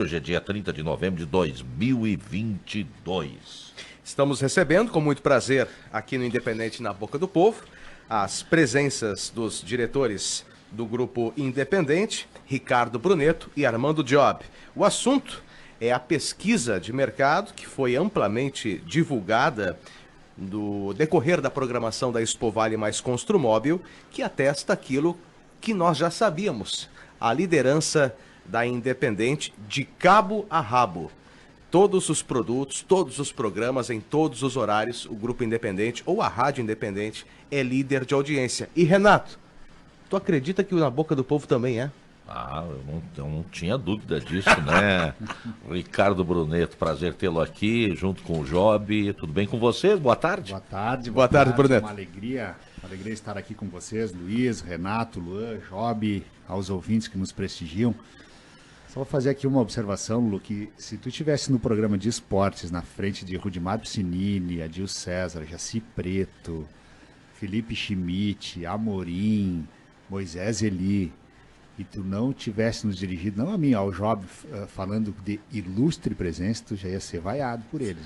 Hoje é dia 30 de novembro de 2022. Estamos recebendo, com muito prazer, aqui no Independente na Boca do Povo, as presenças dos diretores do Grupo Independente, Ricardo Bruneto e Armando Job. O assunto é a pesquisa de mercado que foi amplamente divulgada no decorrer da programação da Expo Vale Mais Construmóvel, que atesta aquilo que nós já sabíamos, a liderança da Independente de cabo a rabo. Todos os produtos, todos os programas, em todos os horários, o Grupo Independente ou a Rádio Independente é líder de audiência. E Renato, tu acredita que o Na Boca do Povo também é? Eu não tinha dúvida disso, né? Ricardo Bruneto, prazer tê-lo aqui, junto com o Job. Tudo bem com vocês? Boa tarde. Boa tarde, Bruneto. Uma alegria estar aqui com vocês, Luiz, Renato, Luan, Job, aos ouvintes que nos prestigiam. Só vou fazer aqui uma observação, Lu, que se tu estivesse no programa de esportes, na frente de Rudimar Piscinini, Adil César, Jaci Preto, Felipe Schmidt, Amorim, Moisés Eli, e tu não tivesse nos dirigido, não a mim, ao Job, falando de ilustre presença, tu já ia ser vaiado por eles.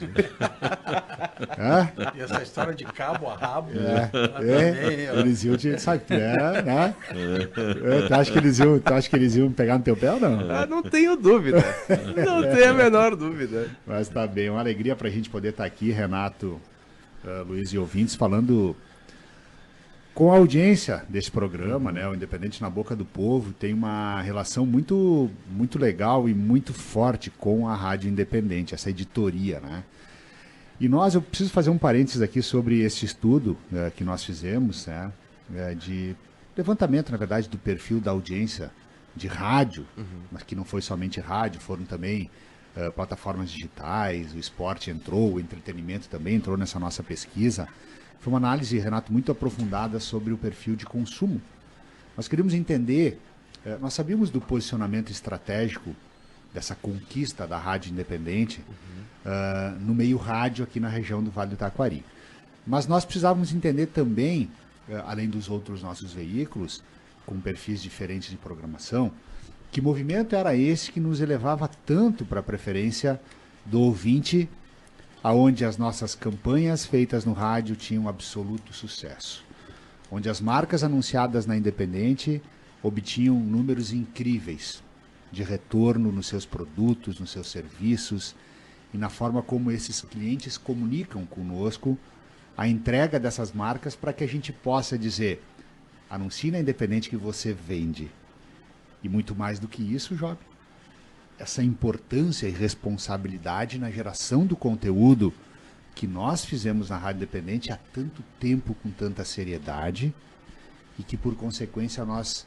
E essa história de cabo a rabo. Eles iam te, sabe, né? Tu acha que eles iam pegar no teu pé ou não? Não tenho dúvida. Não tenho a menor dúvida. Mas tá bem, uma alegria pra gente poder estar aqui, Renato, Luiz e ouvintes, falando com a audiência desse programa, né? O Independente na Boca do Povo tem uma relação muito, muito legal e muito forte com a Rádio Independente, essa editoria, né? E eu preciso fazer um parênteses aqui sobre esse estudo que nós fizemos, né? De levantamento, na verdade, do perfil da audiência de rádio, mas que não foi somente rádio, foram também plataformas digitais, o esporte entrou, o entretenimento também entrou nessa nossa pesquisa. Foi uma análise, Renato, muito aprofundada sobre o perfil de consumo. Nós queríamos entender, nós sabíamos do posicionamento estratégico dessa conquista da Rádio Independente no meio rádio aqui na região do Vale do Taquari. Mas nós precisávamos entender também, além dos outros nossos veículos, com perfis diferentes de programação, que movimento era esse que nos elevava tanto para a preferência do ouvinte, aonde as nossas campanhas feitas no rádio tinham absoluto sucesso, onde as marcas anunciadas na Independente obtinham números incríveis de retorno nos seus produtos, nos seus serviços e na forma como esses clientes comunicam conosco a entrega dessas marcas para que a gente possa dizer: anuncie na Independente que você vende. E muito mais do que isso, Job, essa importância e responsabilidade na geração do conteúdo que nós fizemos na Rádio Independente há tanto tempo, com tanta seriedade, e que por consequência nós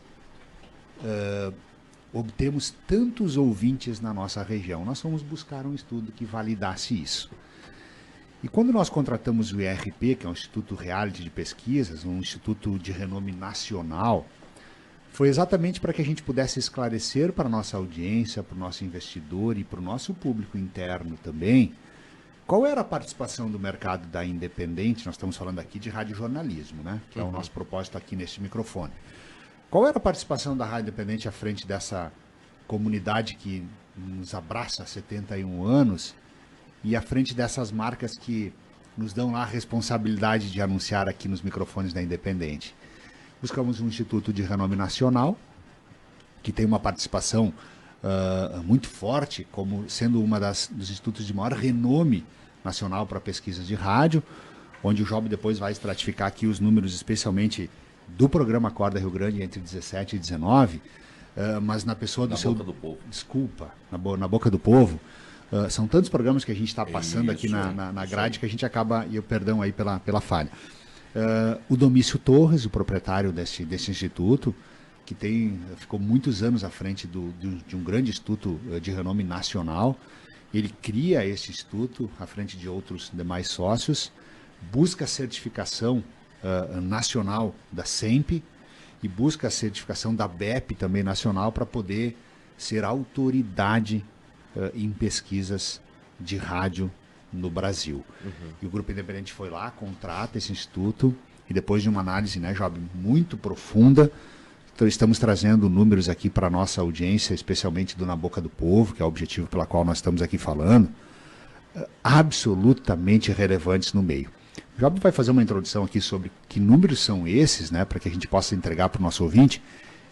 obtemos tantos ouvintes na nossa região. Nós fomos buscar um estudo que validasse isso. E quando nós contratamos o IRP, que é um Instituto Reality de Pesquisas, um instituto de renome nacional, foi exatamente para que a gente pudesse esclarecer para a nossa audiência, para o nosso investidor e para o nosso público interno também, qual era a participação do mercado da Independente. Nós estamos falando aqui de radiojornalismo, né? Que é o nosso propósito aqui nesse microfone. Qual era a participação da Rádio Independente à frente dessa comunidade que nos abraça há 71 anos e à frente dessas marcas que nos dão lá a responsabilidade de anunciar aqui nos microfones da Independente? Buscamos um instituto de renome nacional, que tem uma participação muito forte, como sendo dos institutos de maior renome nacional para pesquisas de rádio, onde o Job depois vai estratificar aqui os números, especialmente do programa Acorda Rio Grande, entre 17 e 19, mas na pessoa do Boca do Povo. Desculpa, na Boca do Povo. São tantos programas que a gente está passando aqui na grade que a gente acaba, e eu perdão aí pela falha. O Domício Torres, o proprietário desse instituto, que ficou muitos anos à frente de um grande instituto de renome nacional, ele cria esse instituto à frente de outros demais sócios, busca a certificação nacional da SEMP e busca a certificação da BEP também nacional para poder ser autoridade em pesquisas de rádio no Brasil. E o Grupo Independente foi lá, contrata esse instituto e depois de uma análise, né, Job, muito profunda, estamos trazendo números aqui para a nossa audiência, especialmente do Na Boca do Povo, que é o objetivo pelo qual nós estamos aqui falando, absolutamente relevantes no meio. O Job vai fazer uma introdução aqui sobre que números são esses, né, para que a gente possa entregar para o nosso ouvinte,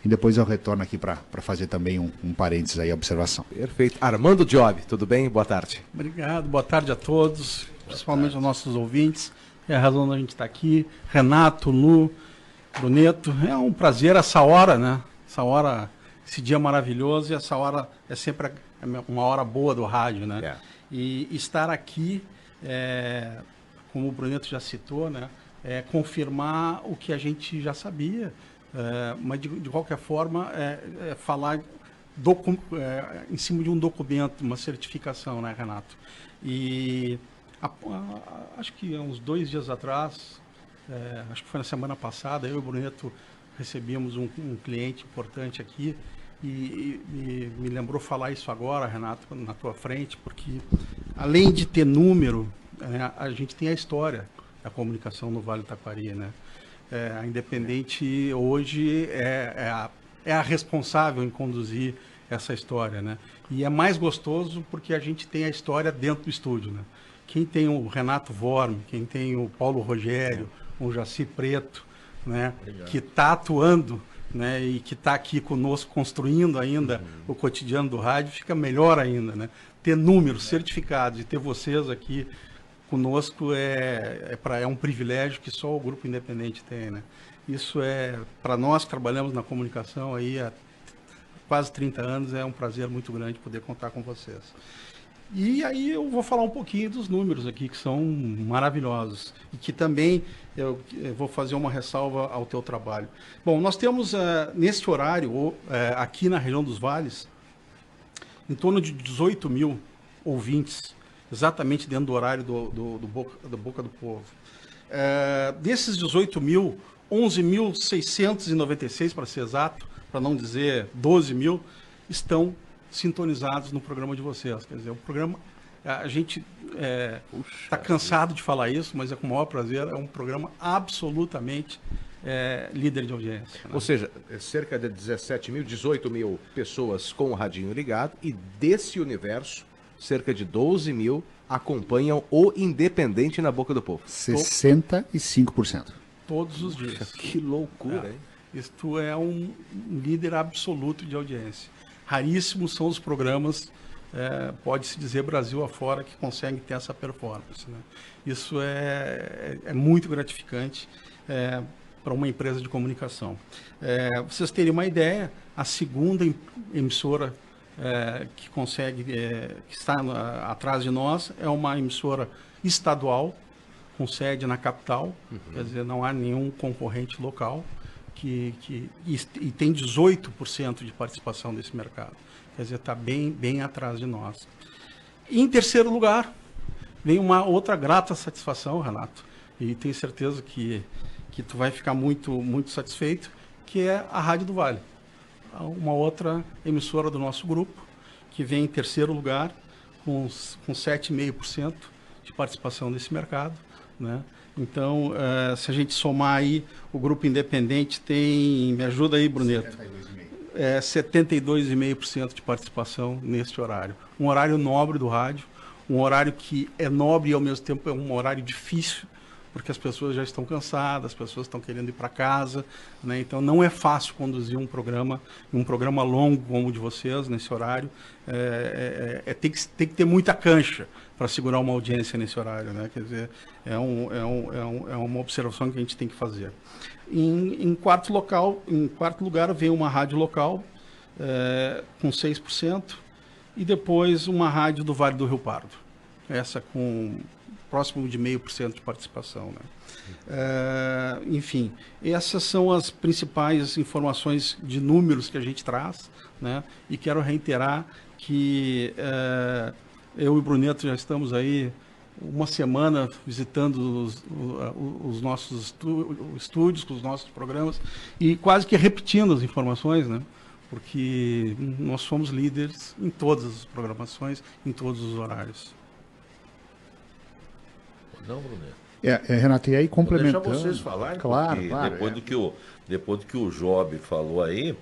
e depois eu retorno aqui para fazer também um parênteses aí, a observação. Perfeito. Armando Job, tudo bem? Boa tarde. Obrigado, boa tarde a todos, principalmente aos nossos ouvintes. É a razão da gente estar aqui. Renato, Lu, Bruneto, é um prazer essa hora, né? Essa hora, esse dia maravilhoso, e essa hora é sempre uma hora boa do rádio, né? É. E estar aqui, como o Bruneto já citou, né? Confirmar o que a gente já sabia, mas de qualquer forma falar em cima de um documento, uma certificação, né, Renato? E acho que há uns 2 dias atrás, acho que foi na semana passada, eu e o Bruneto recebíamos um cliente importante aqui e me lembrou falar isso agora, Renato, na tua frente, porque além de ter número, a gente tem a história da comunicação no Vale do Taquari, né? A Independente hoje é a responsável em conduzir essa história, né? E é mais gostoso porque a gente tem a história dentro do estúdio, né? Quem tem o Renato Worm, quem tem o Paulo Rogério, o Jaci Preto, né? Que está atuando, né? E que está aqui conosco construindo ainda o cotidiano do rádio, fica melhor ainda, né? Ter números certificados e ter vocês aqui conosco é um privilégio que só o Grupo Independente tem, né? Isso para nós que trabalhamos na comunicação aí há quase 30 anos, é um prazer muito grande poder contar com vocês. E aí eu vou falar um pouquinho dos números aqui, que são maravilhosos. E que também eu vou fazer uma ressalva ao teu trabalho. Bom, nós temos neste horário, aqui na região dos vales, em torno de 18 mil ouvintes, exatamente dentro do horário do Boca do Povo. Desses 18 mil, 11.696, para ser exato, para não dizer 12 mil, estão sintonizados no programa de vocês. Quer dizer, o programa, a gente está cansado de falar isso, mas é com o maior prazer, é um programa absolutamente líder de audiência, né? Ou seja, cerca de 17 mil, 18 mil pessoas com o radinho ligado, e desse universo, cerca de 12 mil acompanham o Independente na Boca do Povo. 65%. Todos os dias. Que loucura, hein? Isto é um líder absoluto de audiência. Raríssimos são os programas, pode-se dizer Brasil afora, que conseguem ter essa performance, né? Isso é muito gratificante para uma empresa de comunicação. Vocês terem uma ideia, a segunda emissora que consegue, que está atrás de nós, é uma emissora estadual, com sede na capital, quer dizer, não há nenhum concorrente local, e tem 18% de participação desse mercado. Quer dizer, está bem atrás de nós. E, em terceiro lugar, vem uma outra grata satisfação, Renato, e tenho certeza que tu vai ficar muito, muito satisfeito, que é a Rádio do Vale. Uma outra emissora do nosso grupo, que vem em terceiro lugar, com 7,5% de participação nesse mercado, né? Então, se a gente somar aí, o Grupo Independente tem, me ajuda aí, Bruneto, 72,5% de participação neste horário. Um horário nobre do rádio, um horário que é nobre e ao mesmo tempo é um horário difícil, porque as pessoas já estão cansadas, as pessoas estão querendo ir para casa, né? Então não é fácil conduzir um programa longo como o de vocês nesse horário. Tem que ter muita cancha para segurar uma audiência nesse horário, né? Quer dizer, é uma observação que a gente tem que fazer. Em quarto lugar vem uma rádio local com 6% e depois uma rádio do Vale do Rio Pardo, essa com próximo de 0,5% de participação, né? Enfim, essas são as principais informações de números que a gente traz, né? E quero reiterar que eu e o Bruneto já estamos aí uma semana visitando os nossos estúdios, com os nossos programas, e quase que repetindo as informações, né? Porque nós somos líderes em todas as programações, em todos os horários. Não, Bruneto. Renato, e aí complementando... Vou deixar vocês falarem, claro, porque claro, depois do que o Job falou aí,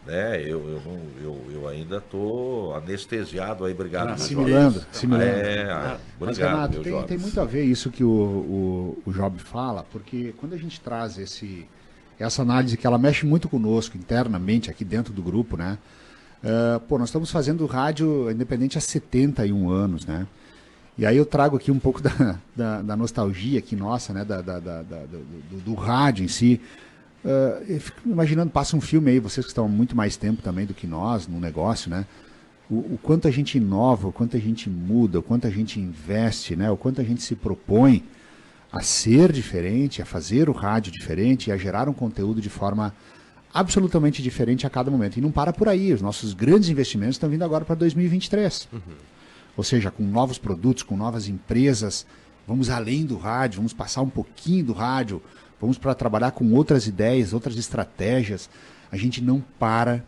né, eu ainda estou anestesiado aí, obrigado. Assimilando. Obrigado, Mas, Renato, meu tem muito a ver isso que o Job fala, porque quando a gente traz essa análise que ela mexe muito conosco internamente aqui dentro do grupo, né? Nós estamos fazendo rádio independente há 71 anos, né? E aí eu trago aqui um pouco da nostalgia aqui nossa, né? Do rádio em si. Eu fico imaginando, passa um filme aí, vocês que estão há muito mais tempo também do que nós no negócio, né? O quanto a gente inova, o quanto a gente muda, o quanto a gente investe, né? O quanto a gente se propõe a ser diferente, a fazer o rádio diferente e a gerar um conteúdo de forma absolutamente diferente a cada momento. E não para por aí, os nossos grandes investimentos estão vindo agora para 2023. Ou seja, com novos produtos, com novas empresas, vamos além do rádio, vamos passar um pouquinho do rádio, vamos para trabalhar com outras ideias, outras estratégias. A gente não para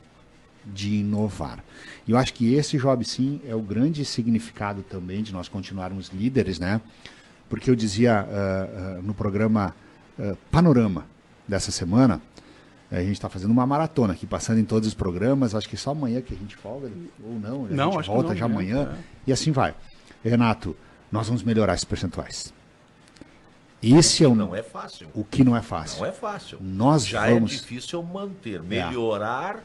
de inovar. E eu acho que esse, Job, sim, é o grande significado também de nós continuarmos líderes, né? Porque eu dizia no programa Panorama dessa semana, a gente está fazendo uma maratona aqui, passando em todos os programas, acho que só amanhã que a gente folga, ou não, a gente volta já amanhã, e assim vai. Renato, nós vamos melhorar esses percentuais. Esse é não é fácil. O que não é fácil. Não é fácil. Já é difícil manter, melhorar.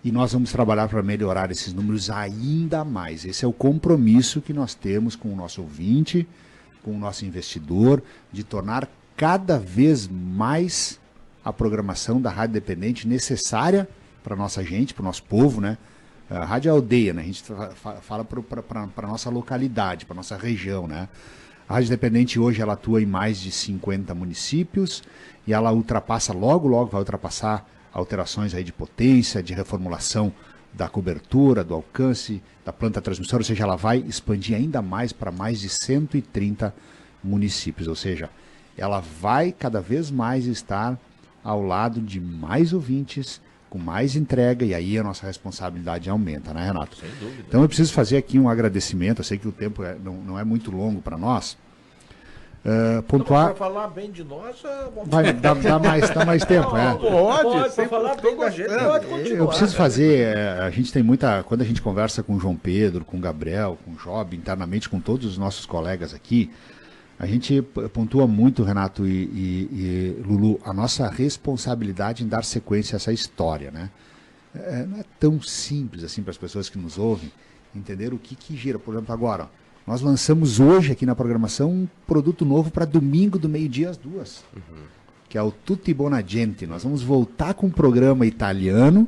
E nós vamos trabalhar para melhorar esses números ainda mais. Esse é o compromisso que nós temos com o nosso ouvinte, com o nosso investidor, de tornar cada vez mais a programação da Rádio Independente necessária para a nossa gente, para o nosso povo, né? A rádio é aldeia, né? A gente fala para a nossa localidade, para a nossa região, né? A Rádio Independente hoje ela atua em mais de 50 municípios e ela ultrapassa, logo vai ultrapassar alterações aí de potência, de reformulação da cobertura, do alcance, da planta transmissora, ou seja, ela vai expandir ainda mais para mais de 130 municípios, ou seja, ela vai cada vez mais estar ao lado de mais ouvintes, com mais entrega, e aí a nossa responsabilidade aumenta, né, Renato? Sem dúvida. Então eu preciso fazer aqui um agradecimento, eu sei que o tempo não é muito longo para nós. Pontuar... Para falar bem de nós, vai dá mais tempo, Pode, para falar bem da gente, pode continuar. Eu preciso fazer, a gente tem muita, quando a gente conversa com o João Pedro, com o Gabriel, com o Job, internamente com todos os nossos colegas aqui, a gente pontua muito, Renato e Lulu, a nossa responsabilidade em dar sequência a essa história, né? Não é tão simples assim para as pessoas que nos ouvem entender o que gira. Por exemplo, agora, ó, nós lançamos hoje aqui na programação um produto novo para domingo do meio-dia às 2h, que é o Tutti Buona Gente. Nós vamos voltar com um programa italiano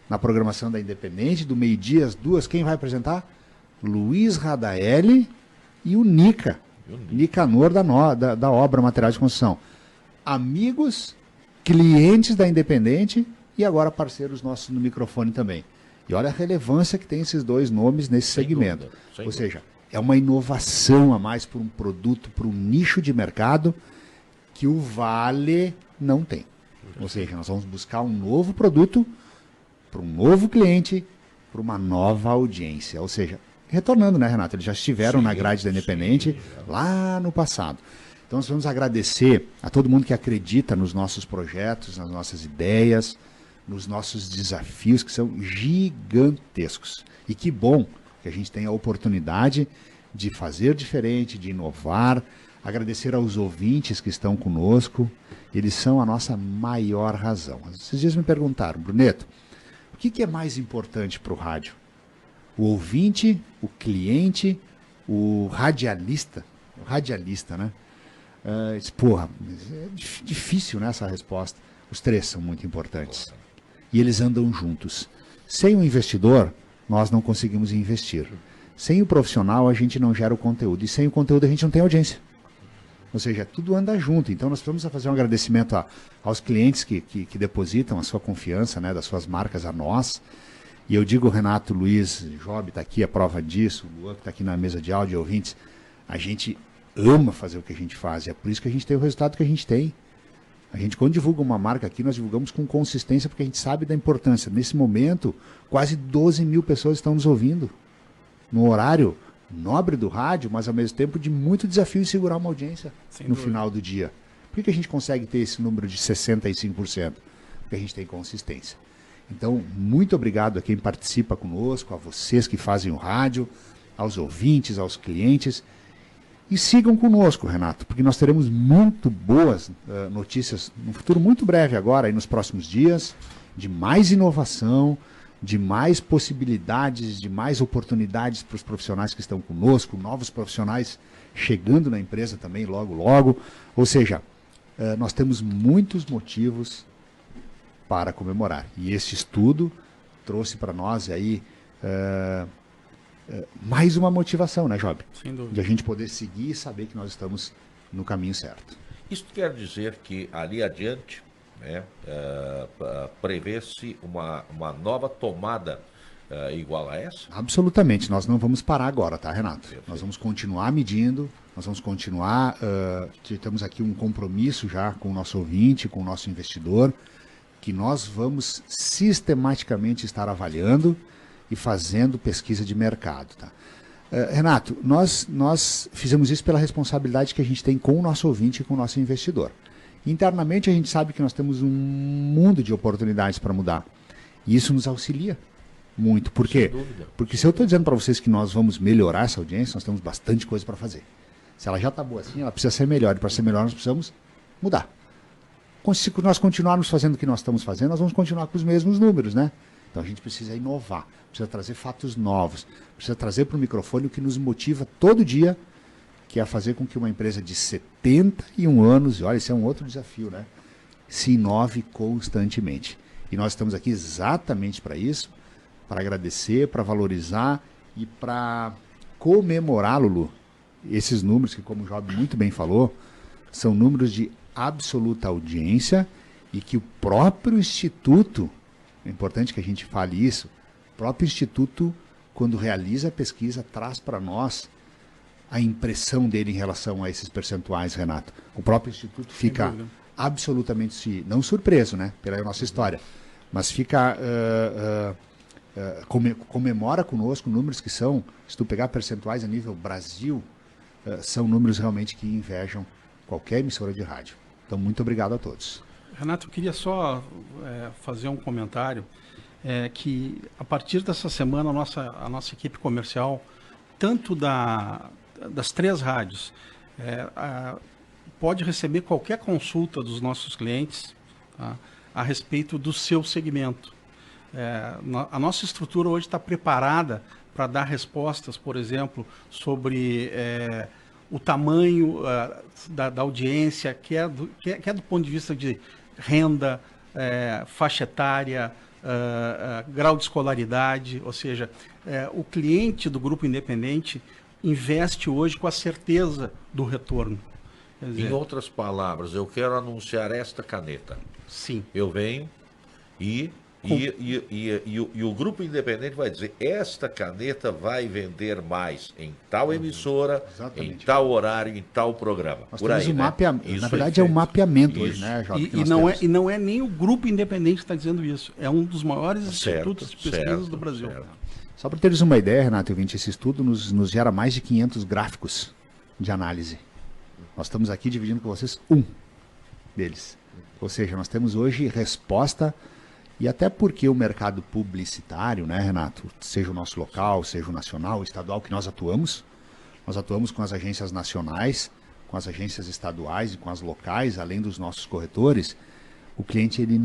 na programação da Independente, do meio-dia às 2h. Quem vai apresentar? Luiz Radaelli e o Nica. Nicanor da obra Material de Construção. Amigos, clientes da Independente e agora parceiros nossos no microfone também. E olha a relevância que tem esses dois nomes nesse segmento. Ou seja, é uma inovação a mais para um produto, para um nicho de mercado que o Vale não tem. Ou seja, nós vamos buscar um novo produto para um novo cliente, para uma nova audiência. Ou seja, retornando, né, Renato? Eles já estiveram na grade da Independente lá no passado. Então nós vamos agradecer a todo mundo que acredita nos nossos projetos, nas nossas ideias, nos nossos desafios que são gigantescos. E que bom que a gente tem a oportunidade de fazer diferente, de inovar. Agradecer aos ouvintes que estão conosco. Eles são a nossa maior razão. Esses dias me perguntaram, Bruneto, o que é mais importante para o rádio? O ouvinte, o cliente, o radialista? O radialista, né? Porra, é difícil, né, essa resposta. Os três são muito importantes. E eles andam juntos. Sem o investidor, nós não conseguimos investir. Sem o profissional, a gente não gera o conteúdo. E sem o conteúdo, a gente não tem audiência. Ou seja, tudo anda junto. Então, nós precisamos fazer um agradecimento aos clientes que depositam a sua confiança, né, das suas marcas a nós. E eu digo, Renato, Luiz, Job está aqui, a prova disso, o Luan que está aqui na mesa de áudio, ouvintes, a gente ama fazer o que a gente faz. E é por isso que a gente tem o resultado que a gente tem. A gente, quando divulga uma marca aqui, nós divulgamos com consistência, porque a gente sabe da importância. Nesse momento, quase 12 mil pessoas estão nos ouvindo. No horário nobre do rádio, mas ao mesmo tempo de muito desafio em segurar uma audiência Sem no dúvida. final do dia. Por que a gente consegue ter esse número de 65%? Porque a gente tem consistência. Então, muito obrigado a quem participa conosco, a vocês que fazem o rádio, aos ouvintes, aos clientes. E sigam conosco, Renato, porque nós teremos muito boas notícias no futuro muito breve agora, aí nos próximos dias, de mais inovação, de mais possibilidades, de mais oportunidades para os profissionais que estão conosco, novos profissionais chegando na empresa também logo, logo. Ou seja, nós temos muitos motivos para comemorar. E esse estudo trouxe para nós aí mais uma motivação, né, Job? Sem dúvida. De a gente poder seguir e saber que nós estamos no caminho certo. Isso quer dizer que ali adiante, né, prevê-se uma nova tomada igual a essa? Absolutamente, nós não vamos parar agora, tá, Renato? Nós vamos continuar medindo, nós vamos continuar, temos aqui um compromisso já com o nosso ouvinte, com o nosso investidor, que nós vamos sistematicamente estar avaliando e fazendo pesquisa de mercado, tá? Renato, nós fizemos isso pela responsabilidade que a gente tem com o nosso ouvinte e com o nosso investidor. Internamente a gente sabe que nós temos um mundo de oportunidades para mudar. E isso nos auxilia muito. Por quê? Porque se eu estou dizendo para vocês que nós vamos melhorar essa audiência, nós temos bastante coisa para fazer. Se ela já está boa assim, ela precisa ser melhor. E para ser melhor nós precisamos mudar. Se nós continuarmos fazendo o que nós estamos fazendo, nós vamos continuar com os mesmos números, né? Então a gente precisa inovar, precisa trazer fatos novos, precisa trazer para o microfone o que nos motiva todo dia, que é fazer com que uma empresa de 71 anos, e olha, esse é um outro desafio, né? Se inove constantemente. E nós estamos aqui exatamente para isso, para agradecer, para valorizar e para comemorar, Lulu, esses números que, como o Job muito bem falou, são números de absoluta audiência e que o próprio Instituto, é importante que a gente fale isso, o próprio Instituto, quando realiza a pesquisa, traz para nós a impressão dele em relação a esses percentuais, Renato. O próprio Instituto fica absolutamente, não surpreso, né, pela nossa história, mas fica, comemora conosco números que são, se tu pegar percentuais a nível Brasil, são números realmente que invejam qualquer emissora de rádio. Então, muito obrigado a todos. Renato, eu queria só fazer um comentário, que a partir dessa semana a nossa equipe comercial, tanto das 3 rádios, pode receber qualquer consulta dos nossos clientes, tá, a respeito do seu segmento. A nossa estrutura hoje está preparada para dar respostas, por exemplo, sobre o tamanho da audiência, que é do ponto de vista de renda, faixa etária, grau de escolaridade, ou seja, o cliente do grupo independente investe hoje com a certeza do retorno. Quer dizer, Em outras palavras, eu quero anunciar esta caneta. sim. Eu venho e o grupo independente vai dizer: esta caneta vai vender mais em tal emissora, Exatamente. em tal horário, em tal programa. Nós Por temos aí, um né? mapeamento, Isso na verdade é um mapeamento hoje, Isso. né, Jovem? E não é nem o grupo independente que está dizendo isso. É um dos maiores institutos de pesquisas certo, do Brasil. certo. Só para teres uma ideia, Renato e ouvinte, esse estudo nos gera mais de 500 gráficos de análise. Nós estamos aqui dividindo com vocês um deles. Ou seja, nós temos hoje resposta, e até porque o mercado publicitário, né, Renato, seja o nosso local, seja o nacional, o estadual que nós atuamos com as agências nacionais, com as agências estaduais e com as locais, além dos nossos corretores. O cliente ele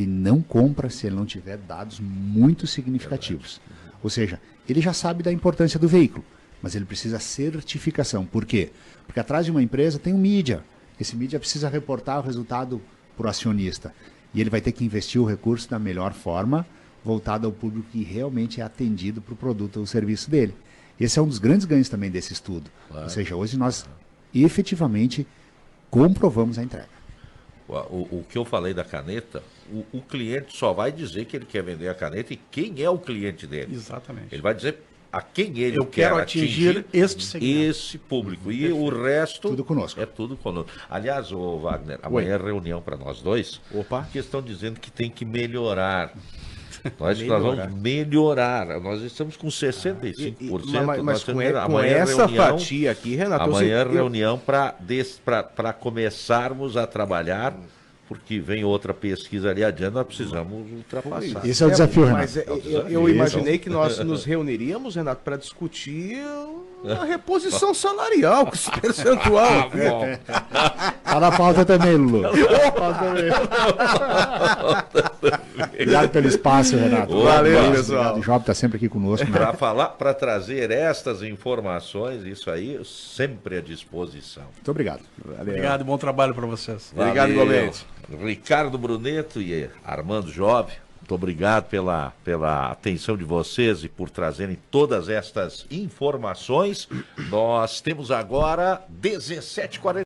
não compra se ele não tiver dados muito significativos. Ou seja, ele já sabe da importância do veículo, mas ele precisa certificação. Por quê? Porque atrás de uma empresa tem um mídia. Esse mídia precisa reportar o resultado para o acionista. E ele vai ter que investir o recurso da melhor forma, voltado ao público que realmente é atendido para o produto ou serviço dele. Esse é um dos grandes ganhos também desse estudo. Claro. Ou seja, hoje nós efetivamente comprovamos a entrega. O que eu falei da caneta, o cliente só vai dizer que ele quer vender a caneta e quem é o cliente dele. Exatamente. Ele vai dizer a quem ele Eu quer quero atingir este segmento. esse público. E o resto Tudo conosco. é tudo conosco. Aliás, ô Wagner, amanhã é reunião para nós dois. Opa. Que estão dizendo que tem que melhorar. Nós vamos melhorar. Nós estamos com 65%. Mas com amanhã essa reunião, fatia aqui, Renato... amanhã reunião para começarmos a trabalhar, porque vem outra pesquisa ali adiante, nós precisamos ultrapassar. Esse é o desafio, Renato. Mas eu imaginei que nós nos reuniríamos, Renato, para discutir a reposição salarial, com esse percentual. Tá na pauta também, Lulu. Obrigado pelo espaço, Renato. Valeu, pessoal. O Job está sempre aqui conosco. Né? Para falar, para trazer estas informações, isso aí, sempre à disposição. Muito obrigado. Obrigado e bom trabalho para vocês. Obrigado, igualmente. Ricardo Bruneto e Armando Job, muito obrigado pela atenção de vocês e por trazerem todas estas informações. Nós temos agora 17h40.